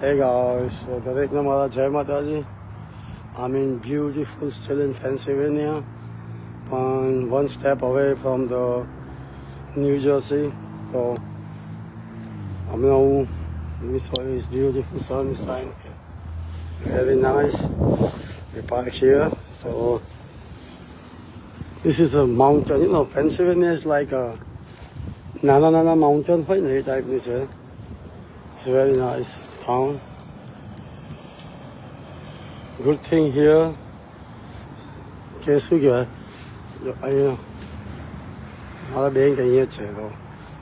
Hey guys, so દરેકને મારા જય માતાજી. I'm in beautiful still in Pennsylvania, one step away from the New Jersey. So I'm now, this is beautiful sunshine here. Very nice. We park here. So this is a mountain. You know, Pennsylvania is like a nana mountain. Type this. It's very nice town. Good thing here. કે શું કહેવાય અહીંયા મારા bank અહીંયા જ છે તો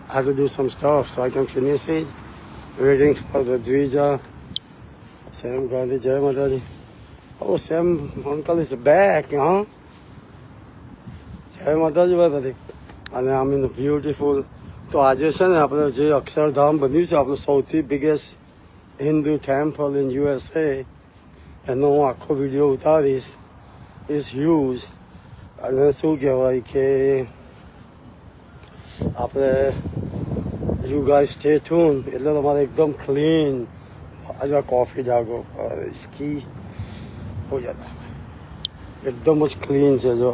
I have to do some stuff so I can finish it. Waiting for the Dvija. Sam Gandhi, Jai Mataji. Oh, Sam uncle is back, huh? Jai Mataji બધાથી અને આમ ઇન બ્યુટીફુલ તો આજે છે ને આપણે જે અક્ષરધામ બન્યું છે આપણું સૌથી biggest Hindu temple in USA એનો હું આખો વિડીયો ઉતારીશ. ઇઝ હ્યુઝ અને શું કહેવાય કે આપણે યુ ગાઈસ સ્ટે ટ્યુન એટલે તમારે એકદમ ક્લીન આજે કોફી જાગો સ્કી હો જતા એકદમ જ ક્લીન છે જો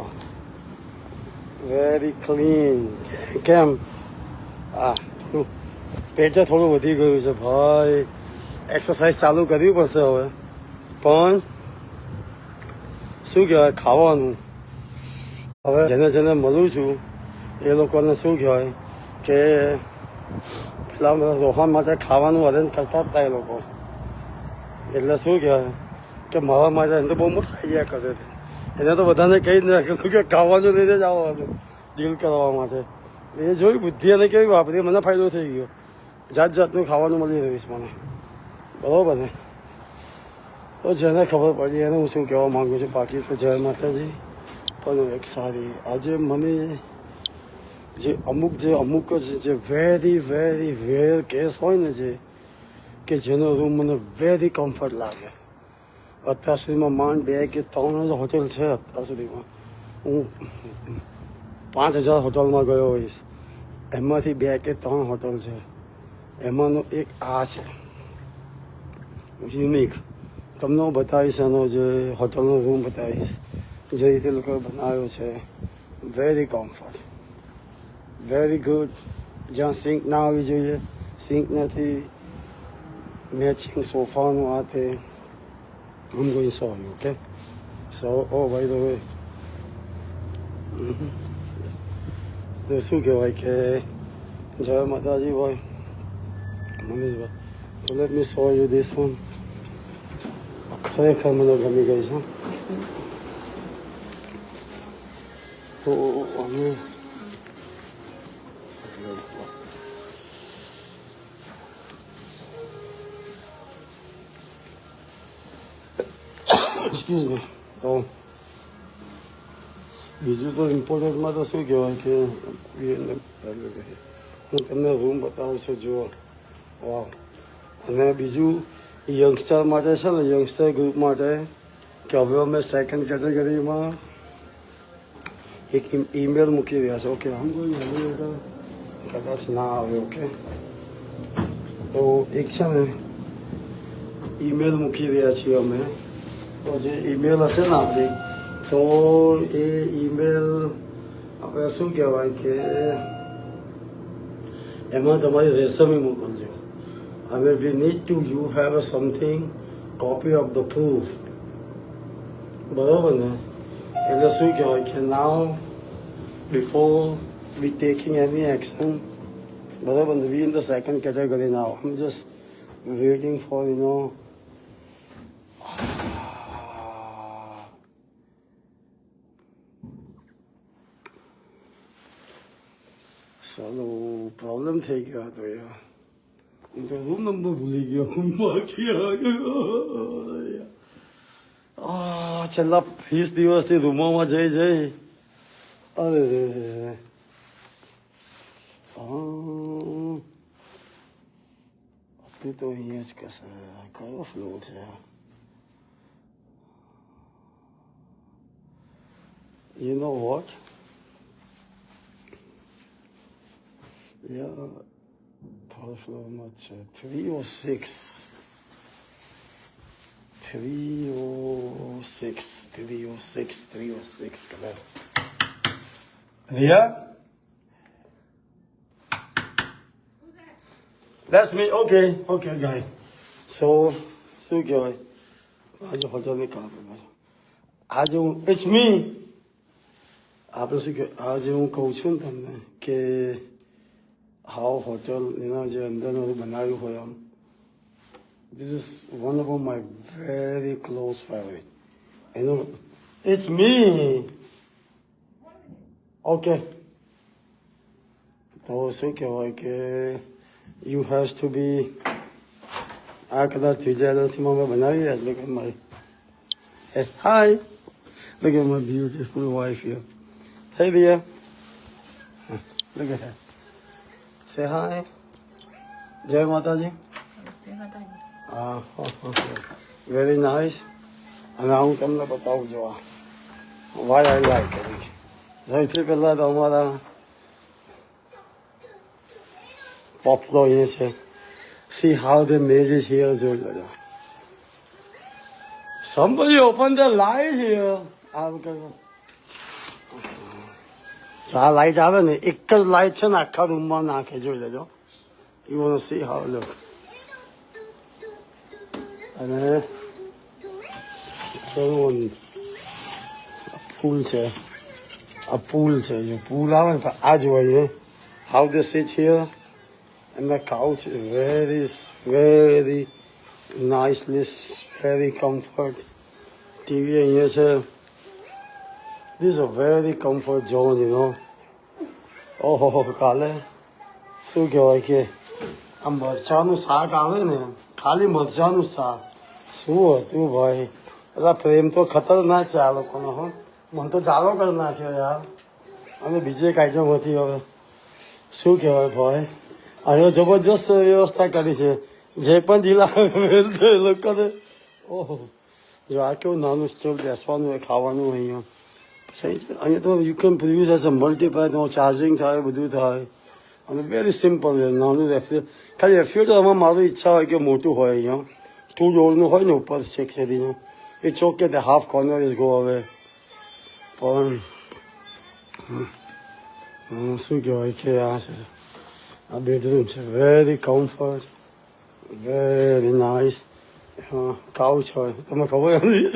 વેરી ક્લીન. કેમ થોડું પેટે થોડું વધી ગયું છે ભાઈ. એક્સરસાઇઝ ચાલુ કરવી પડશે હવે પણ શું કહેવાય ખાવાનું હવે જેને મળું છું એ લોકોને શું કહેવાય કે પેલા રોહન માટે ખાવાનું અરેન્જ કરતા હતા એ લોકો એટલે શું કહેવાય કે મારા માટે એને તો બહુ મસ્ત આઈડિયા કરે છે. એને તો બધાને કહી જ નાખેલું કે ખાવાનું લઈને જ આવવાનું ડીલ કરવા માટે. એ જોયું બુદ્ધિ એને કેવી વાપરી મને ફાયદો થઈ ગયો. જાતનું ખાવાનું મળી રહીશ મને બરાબર ને. તો જેને ખબર પડી એને હું શું કહેવા માગું છું. બાકી તો જય માતાજી. પણ એક સારી આજે મને અમુક જ વેરી વેર કેસ હોય ને કે જેનો રૂમ મને વેરી કમ્ફર્ટ લાગે. અત્યાર સુધીમાં માંડ 2 કે 3 જ હોટેલ છે. અત્યાર સુધીમાં હું 5000 હોટલમાં ગયો હોઈશ. એમાંથી 2 કે 3 હોટલ છે. એમાંનો એક આ છે યુનિક. તમને હું બતાવીશ એનો જે હોટલનો રૂમ બતાવીશ જે રીતે લોકોએ બનાવ્યો છે. Very comfort very good. જ્યાં સિંક ના આવવી જોઈએ સિંક નથી. મેચિંગ સોફાનું આ તે I'm going to show you, okay? So, oh, by the way, તો શું કહેવાય કે જય માતાજી ભાઈ મનીષભાઈ. તો let me show you this one. ખરેખર મને ગમી ગઈ છે. તો અમે એક્સક્યુઝ મી. તો બીજું તો ઇમ્પોર્ટન્ટમાં તો શું કહેવાય કે હું તમને રૂમ બતાવું છું જુઓ. વાવ. અને બીજું યંગસ્ટર માટે છે ને યંગસ્ટર ગ્રુપ માટે કે હવે અમે સેકન્ડ કેટેગરીમાં એક ઈમેલ મૂકી રહ્યા છે. ઓકે આમ કોઈ એલિવેટર કદાચ ના આવે. ઓકે તો એક છે ને ઈમેલ મૂકી રહ્યા છીએ અમે. તો જે ઈમેલ હશે ને આપણી તો એ ઈમેલ આપણે શું કહેવાય કે એમાં તમારી રેસમી મોકલજો. અને we need to you have something copy of the proof. બરાબર ને. એટલે શું કહેવાય કે now before we taking any action બરાબર ને we in the second category now. I am just waiting for ચાલો પ્રોબ્લેમ થઈ ગયો હતો યાર. હું તો રૂમ નંબર ભૂલી ગયો. છેલ્લા 20 દિવસથી રૂમોમાં જઈ અરે આપણી તો અહીંયા જ કશે કયો ફ્લોર છે. You know what? Yeah, third floor much 3 or 6. 306 colour. Riya, that's me. Okay, guy. So, શું કહેવાય? આજે હોટલની કામ આજે હું ઇટ્સ મી. આપણે શું કે આજે હું કહું છું ને તમને કે હાવ હોટલ એના જે અંદરનું બનાવ્યું હોય આમ, this is one of my very close favorite. એનું ઇટ્સ મી. ઓકે, તો શું કહેવાય કે યુ હેઝ ટુ બી, આ કદાચ ત્રીજા એલસીમાં મેં બનાવી રહ્યા એટલે કે મારી હાય, look at my beautiful wife here. Hey dear. Look at her. Say hi. Jai Mataji. Very nice. અને હું તમને બતાવું જો આ why I like it. સૌથી પહેલાં તો અમારા પોપલો એ છે. See how they made it here. જોઈ લેજો. Somebody open the light here. આ લાઈટ આવે ને એક જ લાઈટ છે ને આખા રૂમમાં નાખે, જોઈ લેજો. You want C how look. અને પૂલ છે, આ પૂલ છે, જે પૂલ આવે ને આ જોવાય. How they seat here and the couch is very nicely, very comfort. TV અહીંયા છે. This is a very comfort zone, you know. ઓહો, કાલે શું કહેવાય કે આ મરચાંનું શાક આવે ને, ખાલી મરચાંનું શાક, શું હતું ભાઈ. બધા પ્રેમ તો ખતરનાક છે આ લોકોનો. હો, મને તો ચાલો કરી નાખ્યો યાર. અને બીજી એક આઈટમ હતી, હવે શું કહેવાય ભાઈ, અહીંયા જબરજસ્ત વ્યવસ્થા કરી છે. જે પણ જિલ્લા એ લોકોને, ઓહો જો આ કેવું નાનું સ્ટોલ બેસવાનું હોય, ખાવાનું અહીંયા. અહીંયા તો you can produce as a multiply, charging થાય, બધું થાય. અને વેરી સિમ્પલ છે, નાનું ખાલી રેફ્રિજરેટરમાં મારી ઈચ્છા હોય કે મોટું હોય. અહીંયા 2 ડોરનું હોય ને ઉપર છેક સુધીનું. It's okay, the half corner is go હવે. પણ શું કહેવાય કે આ છે, આ બેડરૂમ છે. Very comfort, very nice. Couch હોય, તમને ખબર નથી.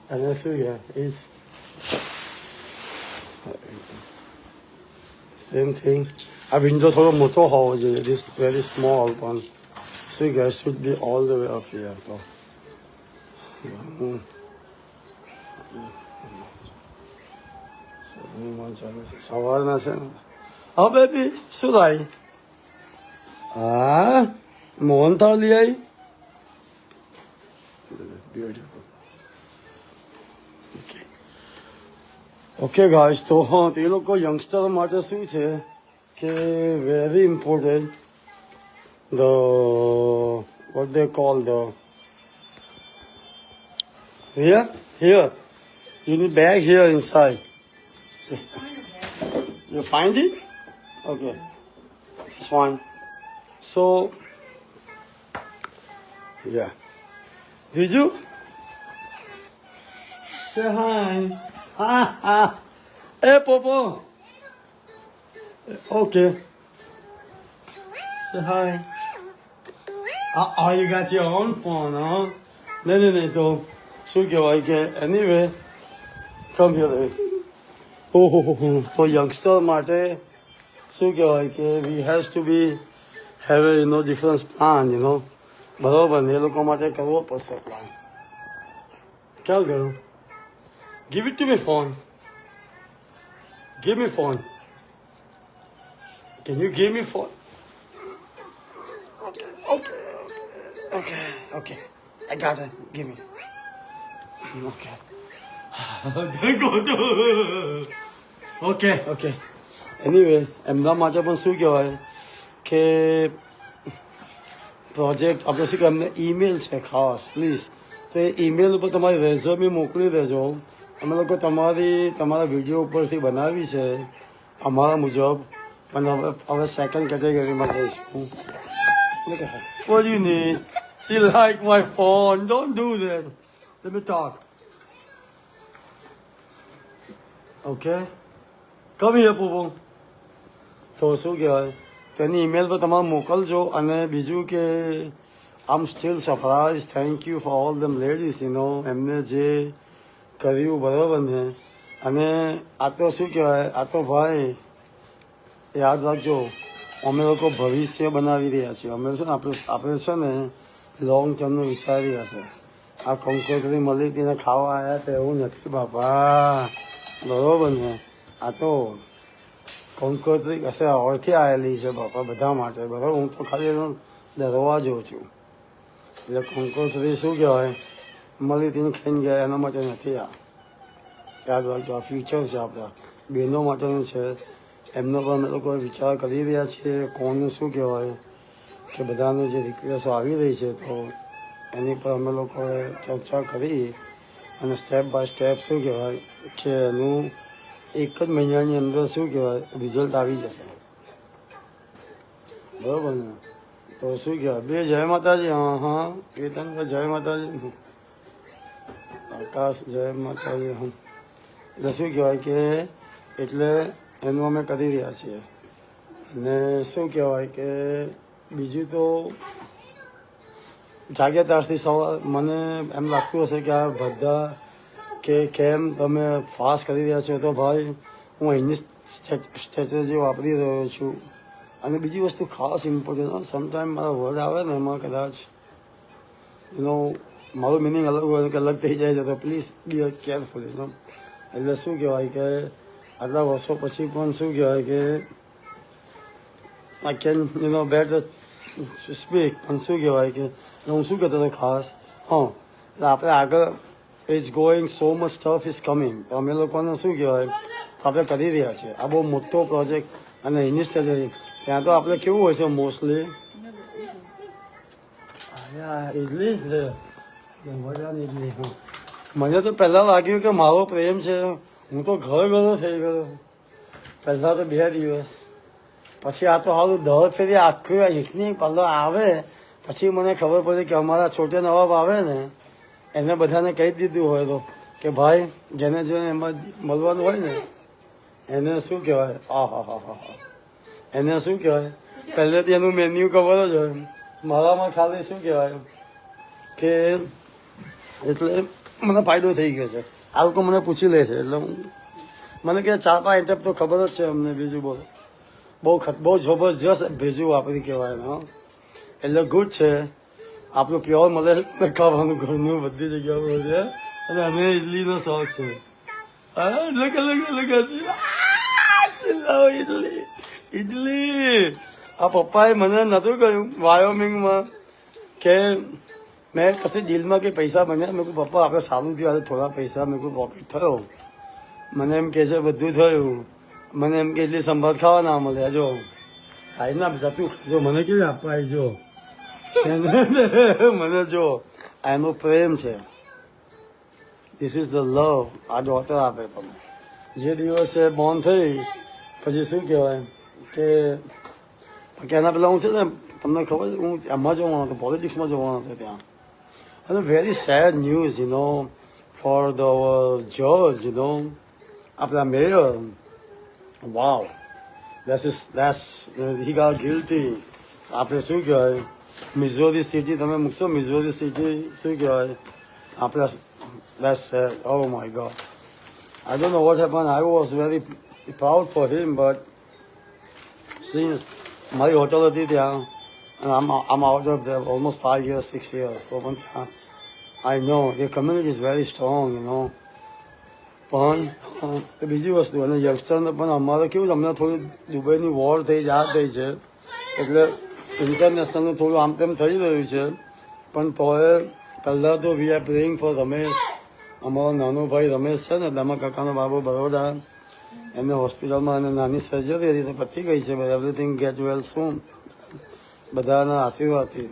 અને શું યાર, ઇઝ સેમ થિંગ. આ વિન્ડો થોડો મોટો હોવો જોઈએ. ધીસ વેરી સ્મોલ, પણ શું યાર should be all the way up here. તો સવારના છે ને. હા બેબી, શું થાય? હા, મોહનથાળ લઈ આવી. બ્યુટીફુલ. ઓકે ગાઈસ, તો હા, તે લોકો યંગસ્ટર માટે શું છે કે very important the what they call the here you need bag here inside. You find it? Okay, it's fine. So yeah, did you say hi? Hey, Popo. Okay. Say hi. Oh, you got your own phone, huh? No, તો શું કહેવાય કે anyway, come here. તો youngster માટે શું કહેવાય કે we has to be have a different plan, બરોબર ને. એ લોકો માટે કરવો પડશે પ્લાન. ક્યાં ગયું? Give it to me phone. Give me phone. Can you give me phone? Okay. I got it. Give me. Okay. Okay. Anyway, એમના માટે પણ શું કહેવાય કે પ્રોજેક્ટ આપણે શું કે એમને ઈમેલ છે ખાસ, પ્લીઝ. તો એ ઈમેલ ઉપર તમારી રેઝ્યુમે મોકલી દેજો. અમે લોકો તમારા વિડીયો ઉપરથી બનાવી છે અમારા મુજબ, પણ હવે સેકન્ડ કેટેગરીમાં જઈશું. What do you need? She like my phone. Don't do that. Let me talk. Okay? Come here, Pupu. તો શું કહેવાય તેની ઈમેલ પર તમારે મોકલજો અને બીજું કે આમ still surprise thank you for all them ladies એમને જે કર્યું બરાબર ને અને આ તો શું કહેવાય આ તો ભાઈ યાદ રાખજો અમે લોકો ભવિષ્ય બનાવી રહ્યા છીએ અમે છે ને આપણે છે ને લોંગ ટર્મનું વિચારી રહ્યા છે આ કંકોત્રી મળી તેને ખાવા આવ્યા તો એવું નથી બાપા બરાબર ને આ તો કંકોત્રી કશે ઓળથી આવેલી છે બાપા બધા માટે બરાબર હું તો ખાલી એનો દરવાજો છું એટલે કંકોત્રી શું કહેવાય મળી તેને ખાઈને ગયા એના માટે નથી આ યાદ રાખજો આ ફ્યુચર છે આપણા બહેનો માટેનું છે એમનો પણ અમે લોકો વિચાર કરી રહ્યા છીએ કોનું શું કહેવાય કે બધાનું જે રિક્વેસ્ટ આવી રહી છે તો એની પર અમે લોકોએ ચર્ચા કરી અને સ્ટેપ બાય સ્ટેપ શું કહેવાય કે એનું એક જ મહિનાની અંદર શું કહેવાય રિઝલ્ટ આવી જશે બરાબર ને તો શું કહેવાય બે જય માતાજી હા કીર્તનભાઈ જય માતાજી આકાશ જય માતાજી એટલે શું કહેવાય કે એટલે એનું અમે કરી રહ્યા છીએ અને શું કહેવાય કે બીજું તો જાગ્યા ત્યારથી સવાર મને એમ લાગતું હશે કે આ બધા કે કેમ તમે ફાસ્ટ કરી રહ્યા છો તો ભાઈ હું અહીંની સ્ટ્રેટેજી વાપરી રહ્યો છું અને બીજી વસ્તુ ખાસ ઇમ્પોર્ટન્ટ સમટાઈમ મારા વર્ડ આવે ને એમાં કદાચ મારું મિનિંગ અલગ હોય કે અલગ થઈ જાય છે તો પ્લીઝ બી કેરફુલ એટલે શું કહેવાય કે આટલા વર્ષો પછી પણ શું કહેવાય કે આઈ કેન બેટર સ્પીક પણ શું કહેવાય કે હું શું કહેતો હતો ખાસ હા એટલે આપણે આગળ it's going so much stuff is coming અમે લોકોને શું કહેવાય આપણે કરી રહ્યા છીએ આ બહુ મોટો પ્રોજેક્ટ અને ઇનિશિયેટિવ ત્યાં તો આપણે કેવું હોય છે મોસ્ટલી ઇડલી મજાની ઇડલી હા મને તો પહેલાં લાગ્યું કે મારો પ્રેમ છે હું તો ઘર ગયો થઈ ગયો પહેલાં તો 2 દિવસ પછી આ તો સારું 10 ફેરી આખું એકની પલ્લો આવે પછી મને ખબર પડી કે અમારા છોટે નવાબ આવે ને એને બધાને કહી દીધું હોય તો કે ભાઈ જેને જેને એમાં મળવાનું હોય ને એને શું કહેવાય હા એને શું કહેવાય પહેલેથી એનું મેન્યુ ખબર જ હોય મારામાં ખાલી શું કહેવાય કે એટલે મને ફાયદો થઈ ગયો છે આ લોકો મને પૂછી લે છે એટલે મને કે 4-5 આઈટમ તો ખબર જ છે અમને બીજું બહુ જબરજસ્ત ભેજું વાપરી કહેવાય ને એટલે ગુડ છે આપણું પ્યોર મળે ખાવાનું ઘરનું બધી જગ્યા પર છે અને અમે ઇડલીનો શોખ છે ઇડલી આ પપ્પાએ મને નહોતું કહ્યું વાયોમિંગમાં કે મેં કશે ડીલમાં કે પૈસા બન્યા મેં કહ્યું પપ્પા આપણે સારું થયું આજે થોડા પૈસા મેં કહ્યું પ્રોફિટ થયો મને એમ કહે છે બધું થયું મને એમ કે એટલી સંભાળ ખાવા ના મળે જો ખાઈ ના બધા તું જો મને કેવી આપવા જો મને જો આ એનો પ્રેમ છે ધીસ ઇઝ ધ લવ આ ડોટર આપે તમે જે દિવસે બોર્ન થઈ પછી શું કહેવાય કે એના પહેલાં હું છે ને તમને ખબર છે હું એમાં જોવાનો હતો પોલિટિક્સમાં જોવાનો હતો ત્યાં અને very sad news for the જજ આપણા mayor wow that's he got guilty આપણે શું કહેવાય મિઝોરી સિટી તમે મૂકશો મિઝોરી સિટી શું કહેવાય આપણા that's oh my god I don't know what happened I was very proud for him but since મારી હોટલ હતી ત્યાં and I'm out of there almost 5 years 6 years તો પણ ત્યાં I know the community is very strong પણ બીજી વસ્તુ અને યંગસ્ટરને પણ અમારે કેવું અમને થોડી દુબઈની વોર થઈ છે એટલે ઇન્ટરનેશનલનું થોડું આમ તેમ થઈ રહ્યું છે પણ તોય પહેલાં તો we are praying for Ramesh અમારો નાનો ભાઈ રમેશ છે ને દામા કાકાનો બાબુ બરોડા એને હોસ્પિટલમાં અને નાની સર્જરી હતી તો પતી ગઈ છે એવરીથિંગ ગેટ વેલ સૂન બધાના આશીર્વાદથી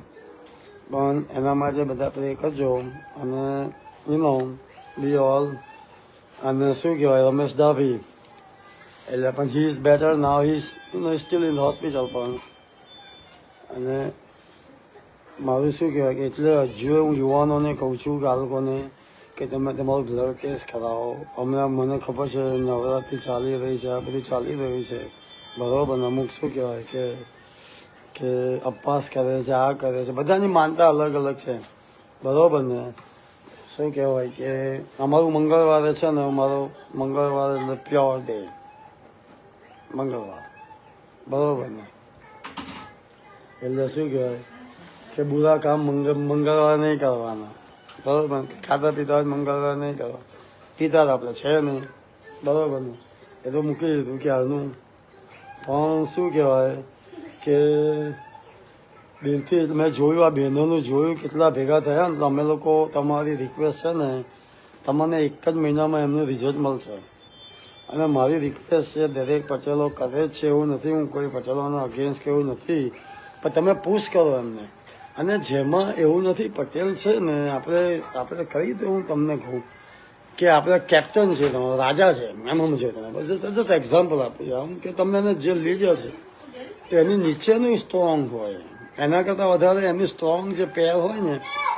પણ એના માટે બધા પ્રે કરજો અને બી ઓલ અને શું કહેવાય રમેશ ડાભી એટલે પણ he is better now he is still in hospital પણ અને મારું શું કહેવાય કે એટલે હજુ હું યુવાનોને કહું છું કે આ લોકોને કે તમે તમારું બ્લડ ટેસ્ટ કરાવો. હમણાં મને ખબર છે નવરાત્રિ ચાલી રહી છે, આ બધું ચાલી રહ્યું છે બરાબર. અમુક શું કહેવાય કે અપવાસ કરે છે, આ કરે છે, બધાની માનતા અલગ અલગ છે બરાબર ને. શું કહેવાય કે અમારું મંગળવારે છે ને, અમારો મંગળવાર એટલે પ્યોર ડે મંગળવાર બરાબર ને. એટલે શું કહેવાય કે બુરા કામ મંગળવારે નહીં કરવાના બરાબર. ખાતા પીતા હોય મંગળવારે નહીં કરવા, પીતા આપણે છે નહીં બરાબર ને. એ તો મૂકી દીધું ક્યારનું. પણ શું કહેવાય કે દિલથી મેં જોયું, આ બહેનોનું જોયું, કેટલા ભેગા થયા ને. તમે લોકો તમારી રિક્વેસ્ટ છે ને, તમને એક જ મહિનામાં એમનું રિઝલ્ટ મળશે. અને મારી રિક્વેસ્ટ છે દરેક પટેલો કરે જ છે, એવું નથી, હું કોઈ પટેલોનો અગેન્સ્ટ કે એવું નથી, પણ તમે પુશ કરો એમને. અને જેમાં એવું નથી, પટેલ છે ને આપણે કહી દઉં, હું તમને કહું કે આપણે કેપ્ટન છે, તમારો રાજા છે એમ સમજો તમે. જસ્ટ એક્ઝામ્પલ આપું આમ કે તમને જે લીડર છે તો એની નીચેનું સ્ટ્રોંગ હોય, એના કરતાં વધારે એની સ્ટ્રોંગ જે પેર હોય ને,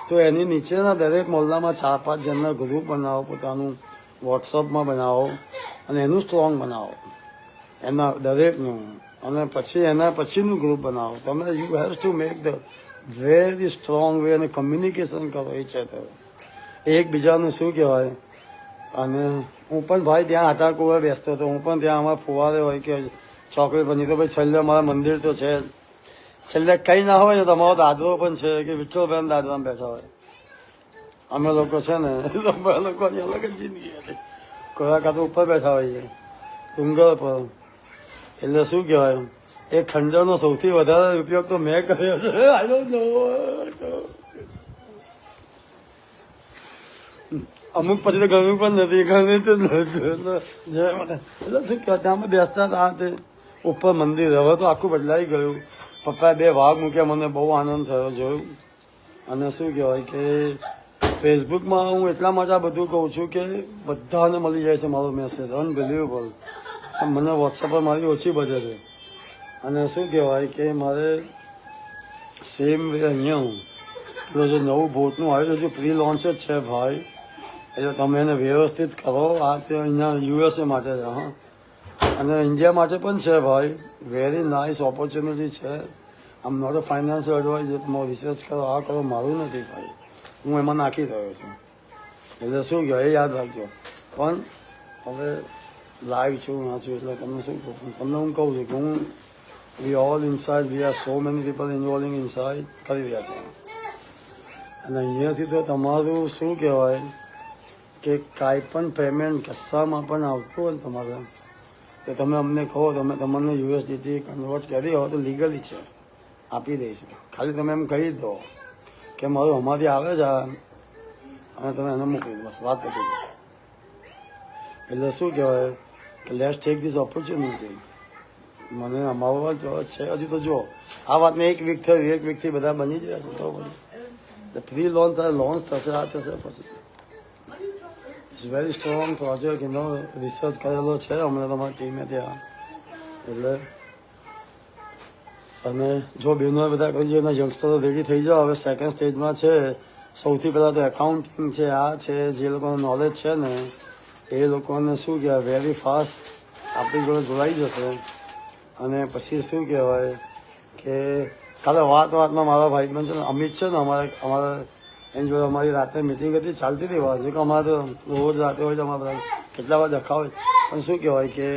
તો એની નીચેના દરેક મોહલ્લામાં 4-5 જણના ગ્રુપ બનાવો, પોતાનું વોટ્સઅપમાં બનાવો અને એનું સ્ટ્રોંગ બનાવો એના દરેકનું. અને પછી એના પછીનું ગ્રુપ બનાવો તમે. You have to make the very strong way અને કમ્યુનિકેશન કરો એ છે તો એકબીજાનું શું કહેવાય. અને હું પણ ભાઈ ત્યાં હતા કુવે બેસતો હતો, હું પણ ત્યાં અમારા ફુવારે હોય કે ચોકડી બની તો ભાઈ છેલ્લે મારા મંદિર તો છે, છેલ્લે કંઈ ના હોય ને તમારો દાદરો પણ છે કે વિઠ્ઠલબેન દાદરામાં બેઠા હોય. અમે લોકો છે ને અમે લોકોની અલગ જ જિંદગી હતી. કોઈ કાં તો ઉપર બેઠા હોઈએ ડુંગર પર. એટલે શું કહેવાય એ ખંડરનો સૌથી વધારે ઉપયોગ તો મેં કર્યો છે. I don't know. અમુક પછી તો ગમ્યું પણ નથી, ગમ્યું તો એટલે શું કહેવાય ત્યાં અમે બેસતા હતા તે ઉપર મંદિર. હવે તો આખું બદલાઈ ગયું. પપ્પાએ 2 વાઘ મૂક્યા, મને બહુ આનંદ થયો જોયું. અને શું કહેવાય કે ફેસબુકમાં હું એટલા માટે આ બધું કહું છું કે બધાને મળી જાય છે મારો મેસેજ, અનબિલિવેબલ. મને વોટ્સઅપ પર મારી ઓછી બચે છે. અને શું કહેવાય કે મારે સેમ વે અહીંયા હું પેલું જે નવું બોટનું આવ્યું છે, પ્રી લોન્ચ જ છે ભાઈ. એટલે તમે એને વ્યવસ્થિત કરો. આ તે અહીંયા યુએસએ માટે છે, હા, અને ઇન્ડિયા માટે પણ છે ભાઈ. વેરી નાઇસ ઓપોર્ચ્યુનિટી છે. આમ નોટ અ ફાઇનાન્શિયલ એડવાઇઝર. તમારો રિસર્ચ કરો, આ કરો, મારું નથી ભાઈ, હું એમાં નાખી રહ્યો છું. એટલે શું કહેવાય એ યાદ રાખજો. પણ હવે લાઈવ છું, ના છું, એટલે તમને શું કહું, તમને હું કહું છું કે હું we all inside, we are so many people ઇન્વોલ્વિંગ inside કરી રહ્યા છે. અને અહીંયાથી તો તમારું શું કહેવાય કે કાંઈ પણ પેમેન્ટ કશામાં પણ આવતું હોય ને તમારે, તો તમે અમને કહો, તમે તમને યુએસડીટી કન્વર્ટ કરી હોય તો લીગલી છે, આપી દઈશું. ખાલી તમે એમ કહી દો કે મારું અમારી આવે છે અને તમે એને મોકલી દો, બસ વાત કરી દો. એટલે શું કહેવાય કે લેટ્સ ટેક ધીસ ઓપોર્ચ્યુનિટી. મને અમારો છે હજુ તો જો આ વાતને 1 વીક થયું, 1 વીકથી બધા બની જાય છે તો પછી ફ્રી લોન થાય, લોન્ચ થશે, આ થશે. પછી ઇટ્સ વેરી સ્ટ્રોંગ પ્રોજેક્ટ, એનો રિસર્ચ કરેલો છે હમણાં તમારી ટીમે ત્યાં. એટલે અને જો બહેનો બધા કરી એના યંગસ્ટરો રેડી થઈ જાઓ. હવે સેકન્ડ સ્ટેજમાં છે. સૌથી પહેલાં તો એકાઉન્ટિંગ છે, આ છે, જે લોકોને નોલેજ છે ને એ લોકોને શું કહેવાય વેરી ફાસ્ટ આપણી જોડે જોડાઈ જશે. અને પછી શું કહેવાય કે કાલે વાતમાં મારા ભાઈબંધ છે ને અમિત છે ને, અમારા એની જોડે અમારી રાતે મિટિંગ હતી, ચાલતી હતી વાત. કે અમારે તો રોજ રાતે હોય તો અમારા બધા કેટલા વાર દેખા હોય. પણ શું કહેવાય કે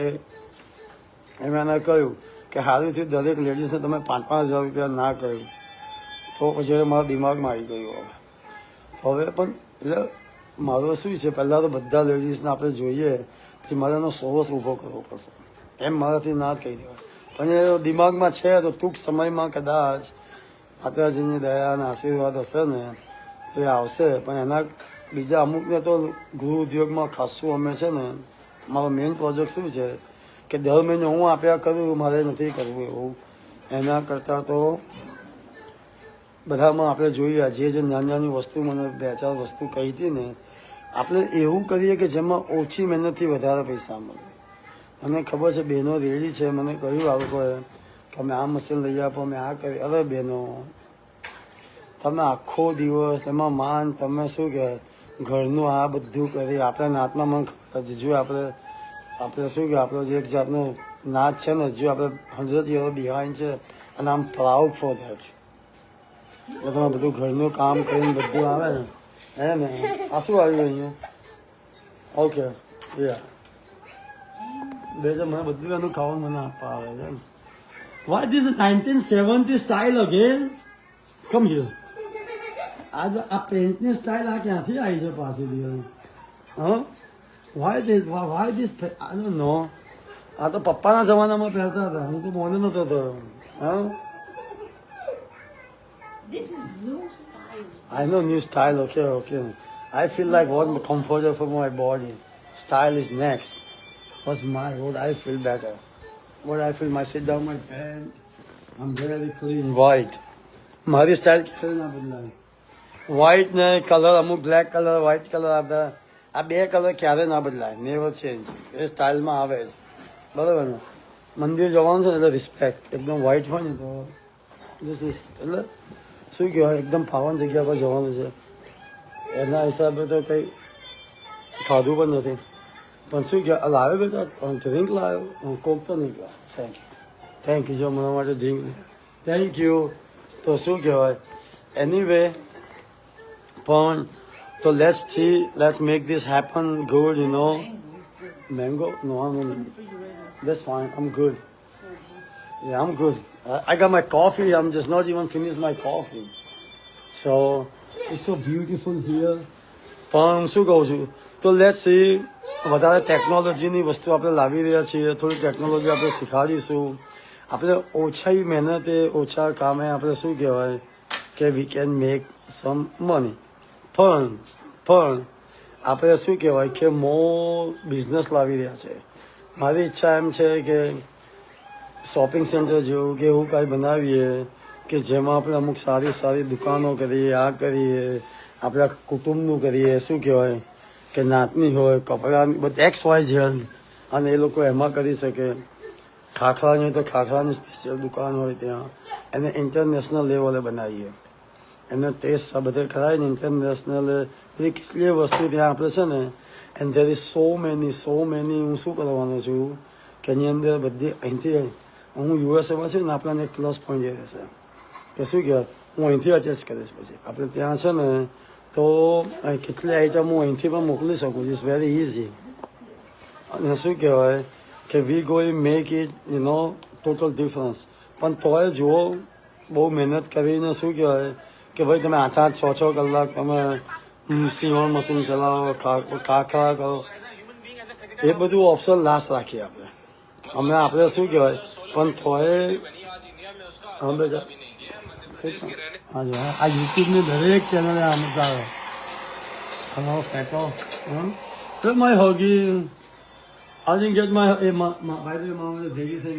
એમ એને કહ્યું કે સારુંથી દરેક લેડીઝને તમે 5,000 રૂપિયા ના કહ્યું તો પછી મારા દિમાગમાં આવી ગયું. હવે પણ એટલે મારું શું છે, પહેલાં તો બધા લેડીઝને આપણે જોઈએ, પછી મારે એનો સોર્સ ઊભો કરવો પડશે. એમ મારાથી ના જ કહી દેવાય. પણ એ દિમાગમાં છે તો ટૂંક સમયમાં કદાચ માતાજીની દયા અને આશીર્વાદ હશે ને તો એ આવશે. પણ એના બીજા અમુકને તો ગૃહ ઉદ્યોગમાં ખાસું અમે છે ને, મારો મેઇન પ્રોજેક્ટ શું છે કે દર મહિને હું આપ્યા કરું, મારે નથી કરવું એવું. એના કરતાં તો બધામાં આપણે જોઈએ જે નાની વસ્તુ મને 2-4 વસ્તુ કહી હતી ને, આપણે એવું કરીએ કે જેમાં ઓછી મહેનતથી વધારે પૈસા મળે. મને ખબર છે બહેનો રેડી છે, મને કહ્યું આ લોકોએ કે અમે આ મશીન લઈ આપો, અમે આ કરી. અરે બહેનો તમે આખો દિવસ એમાં માન તમે શું કહેવાય ઘરનું આ બધું કરી આપણા નાતમાં મને ખબર છે જો આપણે શું કહેવાય આપણો જે એક જાતનો નાત છે ને જો આપણે 100 years બિહાઇન્ડ છે અને આમ પ્રાઉડ ફોર ધેટ એટલે તમે બધું ઘરનું કામ કરીને બધું આવે ને હે ને આ શું આવ્યું અહીંયા ઓકે યા બે મને બધું એનું ખાવાનું મને આપવા આવે છે Why this 1970 style again? Come here. આ પેન્ટની સ્ટાઇલ આ ક્યાંથી આવી છે પાછી હા Why this I don't know. આ તો પપ્પાના જમાનામાં પહેરતા હતા હું તો મોને નતો થયો હા This is new style. I know new style okay. I feel like what comfortable for my body. Style is next. What's what I feel better. What I feel my sit down my pant. I'm very clean white. મારી style ક્યારે ના બદલાય white ને colour અમુક black colour white colour આપતા આ બે colour ક્યારે ના બદલાય નેવર ચેન્જ એ સ્ટાઇલમાં આવે જ બરાબર ને મંદિર જવાનું છે ને એટલે રિસ્પેક્ટ એકદમ વ્હાઇટ હોય ને તો એટલે શું કહેવાય એકદમ પાવન જગ્યા પર જવાનું છે એના હિસાબે તો કંઈ ખાધું પણ નથી પણ શું કહેવાય લાવ્યો બેટા ડ્રિંક લાવ્યો કોક તો નહીં કહેવાય થેન્ક યુ જો મારા માટે ડ્રિંક થેન્ક યુ તો શું કહેવાય એનીવે પણ તો let's make this happen good you know mango no that's fine I'm good yeah I'm good I got my coffee I'm just not even finished my coffee so it's so beautiful here પણ શું કહું છું તો let's see વધારે ટેકનોલોજીની વસ્તુ આપણે લાવી રહ્યા છીએ થોડી ટેકનોલોજી આપણે શીખવાડીશું આપણે ઓછા મહેનતે ઓછા કામે આપણે શું કહેવાય કે we can make some money પણ આપણે શું કહેવાય કે મોર બિઝનેસ લાવી રહ્યા છે મારી ઈચ્છા એમ છે કે શોપિંગ સેન્ટર જેવું કે એવું કાંઈ બનાવીએ કે જેમાં આપણે અમુક સારી દુકાનો કરીએ આ કરીએ આપણા કુટુંબનું કરીએ શું કહેવાય કે નાતની હોય કપડાની બધી XYZ અને એ લોકો એમાં કરી શકે ખાખરાની હોય તો ખાખરાની સ્પેશિયલ દુકાન હોય ત્યાં એને ઇન્ટરનેશનલ લેવલે બનાવીએ એનો ટેસ્ટ આ બધે કરાવીને ઇન્ટરનેશનલ બધી કેટલી વસ્તુ ત્યાં આપણે છે ને and there is so many હું શું કરવાનો છું કે એની અંદર બધી અહીંથી હું યુએસએમાં છું ને આપણને એક પ્લસ પોઈન્ટ એ રહેશે કે શું કહેવાય હું અહીંથી અટેચ કરીશ પછી આપણે ત્યાં છે ને તો કેટલી આઈટમ હું અહીંથી પણ મોકલી શકું ઇટ્સ વેરી ઇઝી અને શું કહેવાય કે વી ગોઈ make it you know total difference પણ તોય જુઓ બહુ મહેનત કરીને શું કહેવાય કે ભાઈ તમે 8-6 કલાક તમે સીવણ મશીન ચલાવો ખાખરા કરો એ બધું ઓપ્શન લાસ્ટ રાખીએ આપણે શું કહેવાય પણ તોય આ યુટ્યુબની દરેક ચેનલે આમ આવે હલો ફેટો તો my હોગી I didn't get my by the way, mom was ભેગી થઈ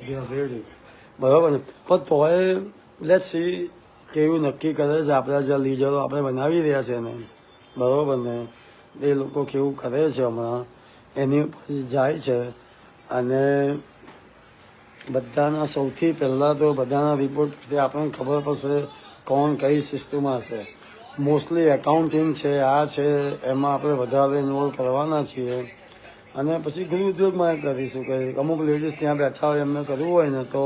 ગયા બરાબર ને પણ તોય લેટ્સ સી કેવું નક્કી કરે છે આપણા જે લીડરો આપણે બનાવી રહ્યા છે ને બરાબર ને એ લોકો કેવું કરે છે હમણાં એની ઉપર જાય છે અને બધાના સૌથી પહેલાં તો બધાના રિપોર્ટ પરથી આપણને ખબર પડશે કોણ કઈ સિસ્ટમમાં હશે મોસ્ટલી એકાઉન્ટિંગ છે આ છે એમાં આપણે વધારે ઇન્વોલ્વ કરવાના છીએ અને પછી ગૃહ ઉદ્યોગમાં કરીશું કે અમુક લેડીઝ ત્યાં બેઠા હોય એમને કરવું હોય ને તો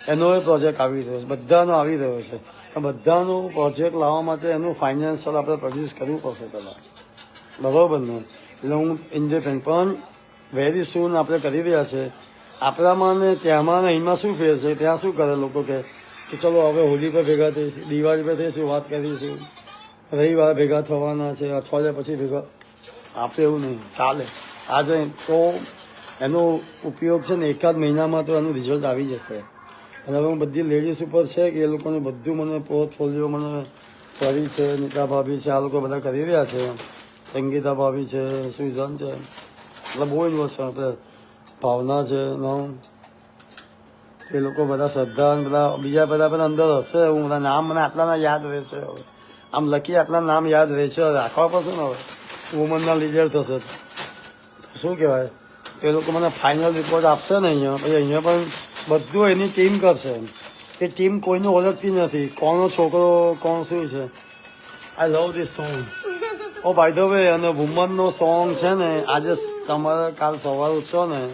એનો એ પ્રોજેક્ટ આવી રહ્યો છે બધાનો આવી રહ્યો છે બધાનો પ્રોજેક્ટ લાવવા માટે એનું ફાઇનાન્શિયલ આપણે પ્રોડ્યુસ કરવું પડશે પહેલાં બરાબર ને એટલે હું ઇન્ડિપેન્ડન્ટ પણ વેરી સૂન આપણે કરી રહ્યા છે આપણામાં ને ત્યાંમાં ને અહીંમાં શું ફેર છે ત્યાં શું કરે લોકો કે ચલો હવે હોળી પર ભેગા થઈશું દિવાળી પર થઈશું વાત કરીશું રવિવાર ભેગા થવાના છે અઠવાડિયા પછી ભેગા આપણે એવું નહીં ચાલે આજે તો એનો ઉપયોગ છે ને એકાદ મહિનામાં તો એનું રિઝલ્ટ આવી જશે અને હવે હું બધી લેડીઝ ઉપર છે કે એ લોકોને બધું મને પોર્ટફોલિયો મને કરી છે નીતા ભાભી છે આ લોકો બધા કરી રહ્યા છે સંગીતા ભાભી છે સુઝન છે એટલે બહુ ઇન્વોલ્વ છે આપણે ભાવના છે એ લોકો બધા શ્રદ્ધા બધા બીજા બધા અંદર હશે હું બધા નામ મને આટલાના યાદ રહે છે હવે આમ લખી આટલા નામ યાદ રહે છે રાખવા પડશે ને હવે વુમનના લીડર થશે શું કહેવાય એ લોકો મને ફાઇનલ રિપોર્ટ આપશે ને અહીંયા પછી અહીંયા પણ બધું એની ટીમ કરશે એ ટીમ કોઈને ઓળખતી નથી કોનો છોકરો કોણ શું છે I love this song oh by the way અને વુમનનો સોંગ છે ને આજે તમારે કાલ સવારે ઉઠશો ને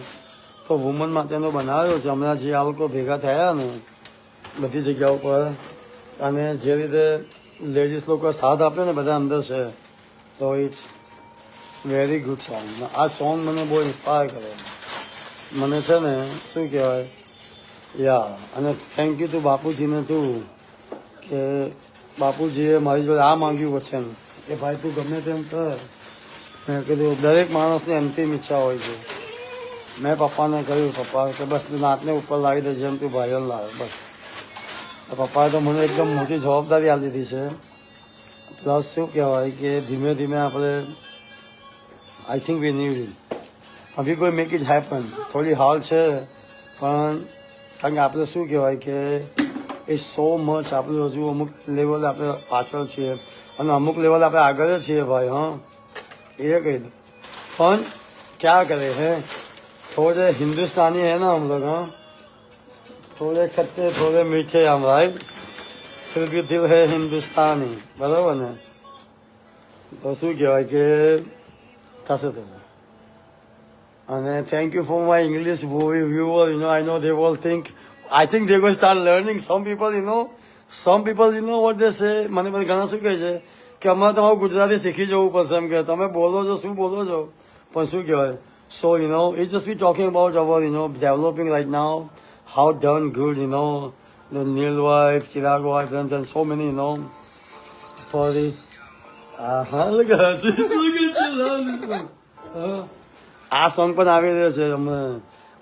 તો વુમન માટેનો બનાવ્યો છે હમણાં જે આ લોકો ભેગા થયા ને બધી જગ્યાઓ પર અને જે રીતે લેડીઝ લોકો સાથ આપે ને બધા અંદર છે તો ઇટ્સ વેરી ગુડ સોંગ આ સોંગ મને બહુ ઇન્સ્પાયર કરે મને છે ને શું કહેવાય યા અને થેન્ક યુ ટુ બાપુજીને તું કે બાપુજીએ મારી જોડે આ માંગ્યું વચન કે ભાઈ તું ગમે તેમ કર મેં કીધું દરેક માણસની અંતિમ ઈચ્છા હોય છે મેં પપ્પાને કહ્યું પપ્પા કે બસ તું નાતને ઉપર લાવી દે જેમ તું ભાઈઓ લાવે બસ તો પપ્પાએ તો મને એકદમ મોટી જવાબદારી આપી દીધી છે પ્લસ શું કહેવાય કે ધીમે ધીમે આપણે I think we need it we કોઈ મેક ઇટ હેપન થોડી હાર્ડ છે પણ કારણ કે આપણે શું કહેવાય કે એ સો મચ આપણે હજુ અમુક લેવલ આપણે પાછળ છીએ અને અમુક લેવલ આપણે આગળ જ છીએ ભાઈ હા એ કહી દો પણ ક્યાં કરે હે थोड़े हिंदुस्तानी है ना हम लोग हाँ थोड़े खट्टे थोड़े मीठे हम राइट फिर भी दिल है हिंदुस्तानी बराबर ने તો શું કહેવાય કે થશે થશે અને thank you for my English movie viewer you know I know they all think I think they go start learning some people you know what they say મને બધા ઘણા શું કહે છે કે અમારે તમારું ગુજરાતી શીખી જવું પડશે એમ કે તમે બોલો છો શું બોલો છો પણ શું કહેવાય So, it's just we talking about our, developing right now, how done good, the Neil wife, Chirag wife, and then so many, party. Look at her. Look at her. Love this one. આ song પણ આવી રહ્યો છે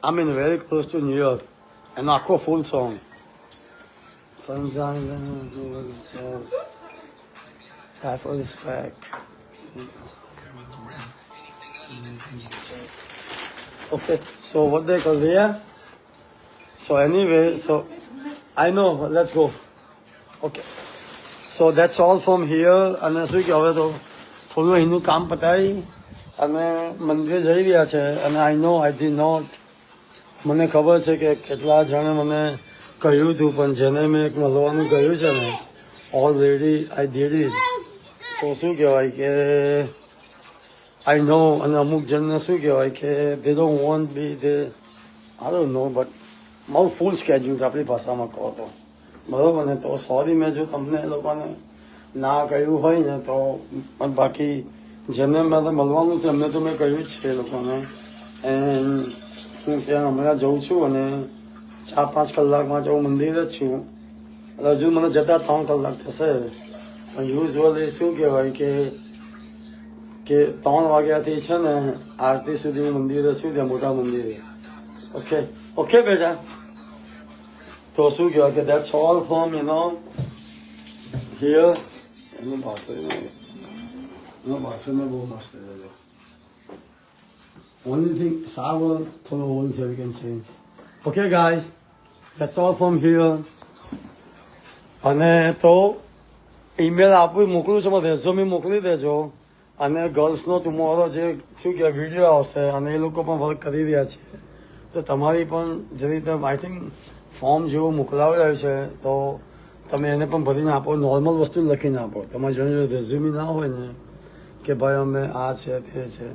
I mean very close to New York and આખો full song. Die for respect. Okay, so what they call here? So anyway, so I know, let's go. Okay, so that's all from here. અને શું કે હવે તો થોડું અહીંનું કામ પતાવી અને મંદિરે જઈ રહ્યા છે અને આઈ નો આઈ ડી નોટ મને ખબર છે કે કેટલા જણે મને કહ્યું હતું પણ જેને મેં એક મળવાનું કહ્યું છે ને ઓલરેડી આઈ ડીડ ઇટ તો શું કહેવાય કે I know અને અમુક જણને શું કહેવાય કે they don't want be the I don't know but મારું ફૂલ સ્કેડ્યુલ આપણી ભાષામાં કહો તો બરાબર ને તો સોરી મેં જો તમને એ લોકોને ના કહ્યું હોય ને તો પણ બાકી જેને મારે મળવાનું છે એમને તો મેં કહ્યું જ છે એ લોકોને એન્ડ હું ત્યાં હમણાં જઉં છું અને 4-5 કલાકમાં હું મંદિર જ છું એટલે હજુ મને જતાં 3 કલાક થશે પણ યુઝવલી શું કહેવાય કે 3 વાગ્યાથી છે ને આરતી સુધી હું મંદિરે છું ત્યાં મોટા મંદિરે ઓકે બેટા તો શું કહેવાય કે દેટ્સ ઓલ ફ્રોમ હિયર એનું બાથરૂમ બહુ મસ્ત છે ઓનલી થિંગ સાવર થોડો ઓલ્ડ છે we can change okay guys that's all from here અને તો ઈમેલ મોકલું છું મને રેઝ્યુમે મોકલી દેજો અને ગર્લ્સનો ટુમોરો જે શું કહેવાય વિડીયો આવશે અને એ લોકો પણ વર્ક કરી રહ્યા છે તો તમારી પણ જે રીતે આઈ થિંક ફોર્મ જેવું મોકલાવેલું છે તો તમે એને પણ ભરીને આપો નોર્મલ વસ્તુ લખીને આપો તમારે જો રેઝ્યુમી ના હોય ને કે ભાઈ અમે આ છે તે છે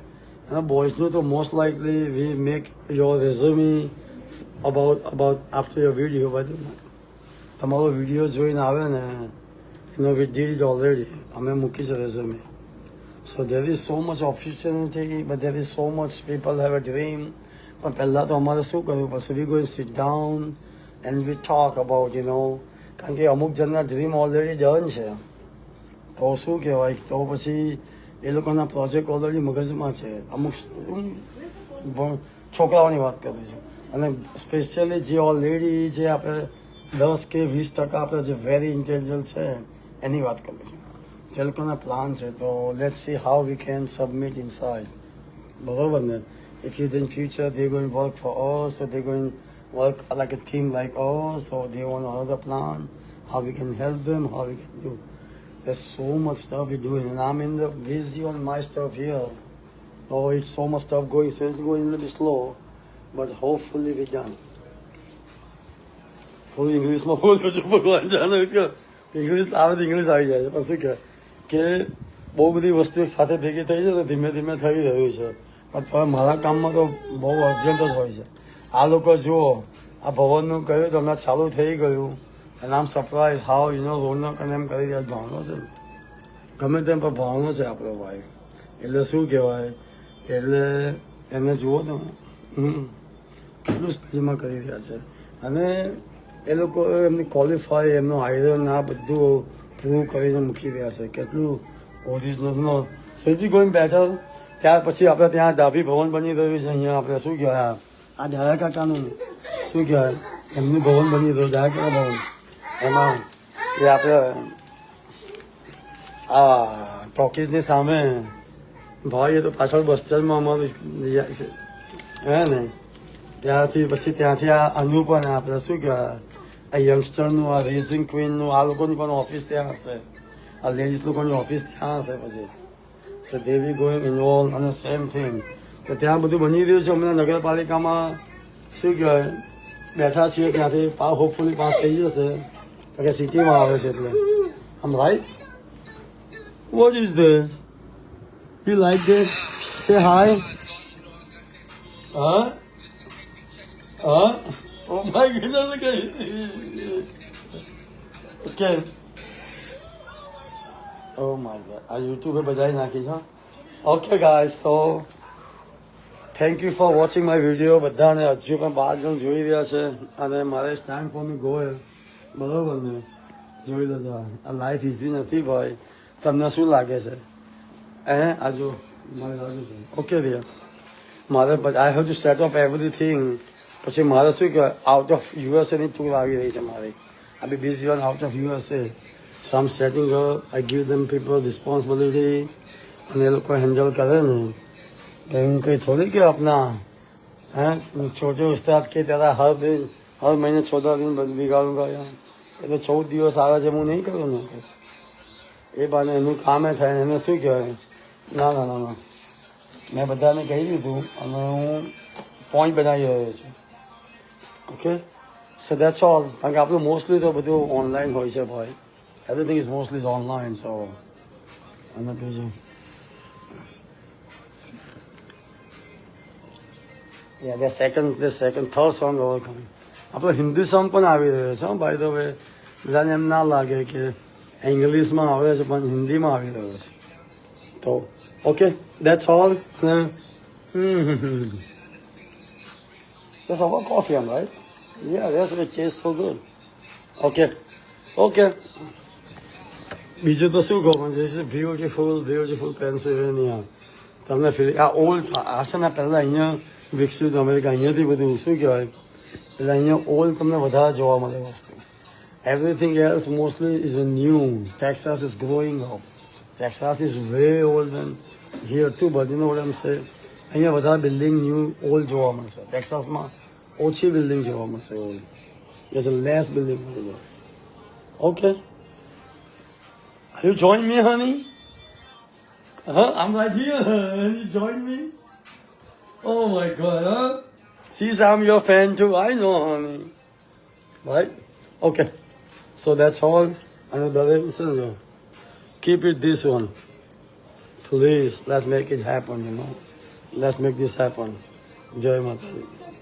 અને બોયઝનું તો most likely we make your resume about after your video બધું તમારો વિડીયો જોઈને આવે ને એનો વી ડીડ ઓલરેડી અમે મૂકી છે resume So there is so much opportunity, but there is so much people have a dream. પણ પહેલાં તો અમારે શું કરવું પડશે we go sit down and we talk about કારણ કે અમુક જણના ડ્રીમ ઓલરેડી ડન છે તો શું કહેવાય તો પછી એ લોકોના પ્રોજેક્ટ ઓલરેડી મગજમાં છે અમુક છોકરાઓની વાત કરું છું અને સ્પેશિયલી જે ઓલરેડી જે આપણે 10 કે 20% આપણે જે વેરી ઇન્ટેલિજન્ટ છે એની વાત કરું છું જે લોકોના પ્લાન છે તો let's see how we can submit inside બરોબર ને if in future they're going to work for us or they're going to work like a team like us or they want another plan how we can help them how we can do there's so much stuff we're doing and I'm in the busy on my stuff here so it's so much stuff going so it's going a little bit slow but hopefully we're done થોડું ઇંગ્લિશમાં બોલું છું, ભગવાન જાણે કે English આવે તો English આવી જાય છે. પણ શું કહે કે બહુ બધી વસ્તુ એક સાથે ભેગી થઈ છે ને ધીમે ધીમે થઈ રહ્યું છે. પણ તમે મારા કામમાં તો બહુ અર્જન્ટ જ હોય છે. આ લોકો જુઓ, આ ભવનનું કહ્યું તો હમણાં ચાલુ થઈ ગયું અને આમ સરપ્રાઈઝ હાવ રોનક અને એમ કરી રહ્યા ભાવનો છે ને, ગમે તેમ પણ ભાવનો છે આપણો ભાઈ. એટલે શું કહેવાય, એટલે એને જુઓ તમે કેટલું સ્પીડમાં કરી રહ્યા છે. અને એ લોકો એમની ક્વોલિફાય એમનું આયરન આ બધું પ્રૂવ કરીને મૂકી રહ્યા છે. કેટલું ઓરિજિનલનો સૌથી કોઈ બેઠર. ત્યાર પછી આપણે ત્યાં ડાભી ભવન બની રહ્યું છે. અહીંયા આપણે શું કહેવાય, આ ડાયા કાકાનું શું કહેવાય, એમનું ભવન બની રહ્યું, ડાયા કાકા ભવન. એમાં એ આપણે આ ટોકીઝની સામે ભાઈ, એ તો પાછળ બસ સ્ટેન્ડમાં અમારું છે હે ને. ત્યાંથી પછી ત્યાંથી આ અનુપન આપણે શું કહેવાય, આ યંગસ્ટરનું, આ રેસિંગ ક્વીનનું, આ લોકોની પણ ઓફિસ ત્યાં હશે. આ લેડીઝ લોકોની ઓફિસ ત્યાં હશે. પછી સો દે બી ગોઈંગ ઇન્વોલ્વ અને સેમ થિંગ. તો ત્યાં બધું બની રહ્યું છે. હમણાં નગરપાલિકામાં શું કહેવાય બેઠા છીએ, ત્યાંથી હોપફુલી પાસ થઈ જશે. કારણ કે સિટીમાં આવે છે એટલે. આમ right, what is this? You like this? Say hi. Huh? Huh? Oh my goodness, look at it. Okay. Oh my god. આ YouTube પર બધાય નાખી છે. Okay guys, so thank you for watching my video. બધાને હજુ પણ 12 જણ જોઈ રહ્યા છે અને મારે ટાઈમ ફોર મી ગો બરોબર ને, જોઈ લેજો. આ લાઈફ ઇઝી નથી ભાઈ. તમને શું લાગે છે? આ જો મારે લાગે છે. ઓકે રિયા, મારે I have to set up everything. પછી મારે શું કહેવાય, આઉટ ઓફ યુએસએની ટૂર આવી રહી છે મારી. આ be busy one out of USA. So આમ setting up, I give them people responsibility. અને એ લોકો હેન્ડલ કરે ને એમ કંઈ થોડી કે अपना हैं छोटे उस्ताद की तरह हर महीने 14 दिन बिगाड़ूंगा यार. એ તો 14 દિવસ આવે છે, હું નહીં કરું ને. એ બાને એનું કામ થાય. એને શું કહેવાય, ના ના ના ના, મેં બધાને કહી દીધું અને હું પોઈન્ટ બનાવી રહ્યો છું. Okay, so that's all. કારણ કે આપણું મોસ્ટલી તો બધું ઓનલાઈન હોય છે ભાઈ. Everything is mostly online. So અને બીજું the second, third song over coming. આપણો હિન્દી સોંગ પણ આવી રહ્યો છે ભાઈ. તો હવે બધાને એમ ના લાગે કે ઇંગ્લિશમાં આવે છે પણ હિન્દીમાં આવી રહ્યો છે. તો okay, that's all. That's our coffee, right? Yeah, that's it tastes so good. Okay. બીજું તો શું કહું, this is beautiful Pennsylvania. તમને ફીલ આ ઓલ્ડ આ છે ને, પહેલાં અહીંયા વિકસ્યું અમેરિકા, અહીંયાથી બધું શું કહેવાય, એટલે અહીંયા ઓલ્ડ તમને વધારે જોવા મળે વસ્તુ. Everything else mostly is new. Texas is growing up. Texas is way old and here too, but you know what I am say. અહીંયા વધારે બિલ્ડિંગ ન્યૂ ઓલ્ડ જોવા મળશે. ટેક્સાસમાં ઓછી બિલ્ડિંગ જોવા મળશે old. there's a less building over there. Okay, are you join me honey? I'm right here. You join me? Oh my god, huh? Since I'm your fan too, I know honey. Right? Okay, so that's all. Another listen, keep it this one. Please, let's make it happen, Let's make this happen. Jai Mata Di.